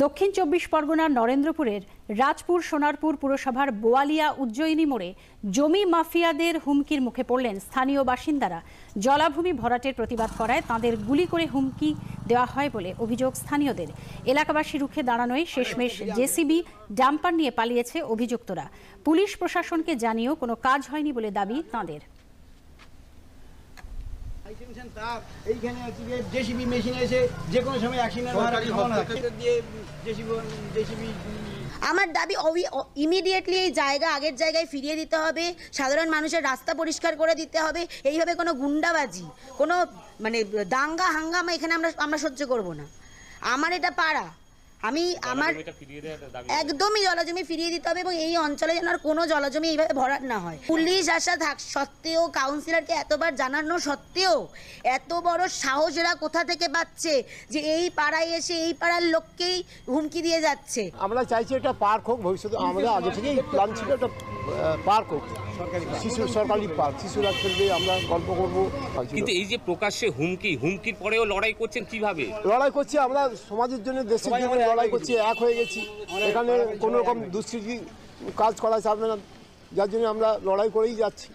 দক্ষিণ চব্বিশ পরগনার নরেন্দ্রপুরের রাজপুর সোনারপুর পুরসভার বোয়ালিয়া উজ্জয়িনী মোড়ে জমি মাফিয়াদের হুমকির মুখে পড়লেন স্থানীয় বাসিন্দারা। জলাভূমি ভরাটের প্রতিবাদ করায় তাদের গুলি করে হুমকি দেওয়া হয় বলে অভিযোগ স্থানীয়দের। এলাকাবাসী রুখে দাঁড়ানোয় শেষমেশ জেসিবি ডাম্পার নিয়ে পালিয়েছে অভিযুক্তরা। পুলিশ প্রশাসনকে জানিয়েও কোনো কাজ হয়নি বলে দাবি তাঁদের। জেসিবি মেশিন এসে যে কোনো সময় আমার দাবি ইমিডিয়েটলি এই জায়গা আগের জায়গায় ফিরিয়ে দিতে হবে, সাধারণ মানুষের রাস্তা পরিষ্কার করে দিতে হবে। এইভাবে কোনো গুন্ডাবাজি, কোনো দাঙ্গা হাঙ্গামা এখানে আমরা সহ্য করব না। আমার এটা পাড়া, আমার একদমই জলজমি ফিরিয়ে দিতে হবে এবং এই অঞ্চলে যেন আর কোনো জলজমি এইভাবে ভরাট না হয়। পুলিশ আসা সত্ত্বেও, কাউন্সিলরকে এতবার জানানো সত্ত্বেও এত বড় সাহস এরা কোথা থেকে পাচ্ছে যে এই পাড়ায় এসে এই পাড়ার লোককেই হুমকি দিয়ে যাচ্ছে। আমরা চাইছি এটা পার্ক হোক, ভবিষ্যতে আমরা আগে থেকেই প্ল্যান ছিল এটা পার্ক হোক, সরকারি পার্ক, শিশুরা খেলবে, আমরা গল্প করবো। কিন্তু এই যে প্রকাশ্যে হুমকির পরেও লড়াই করছেন, কিভাবে লড়াই করছি? আমরা সমাজের জন্য, দেশের জন্য লড়াই করছি, এক হয়ে গেছি। এখানে কোনো রকম দুষ্কৃতি কাজ করা যাবে না, যার জন্য আমরা লড়াই করেই যাচ্ছি।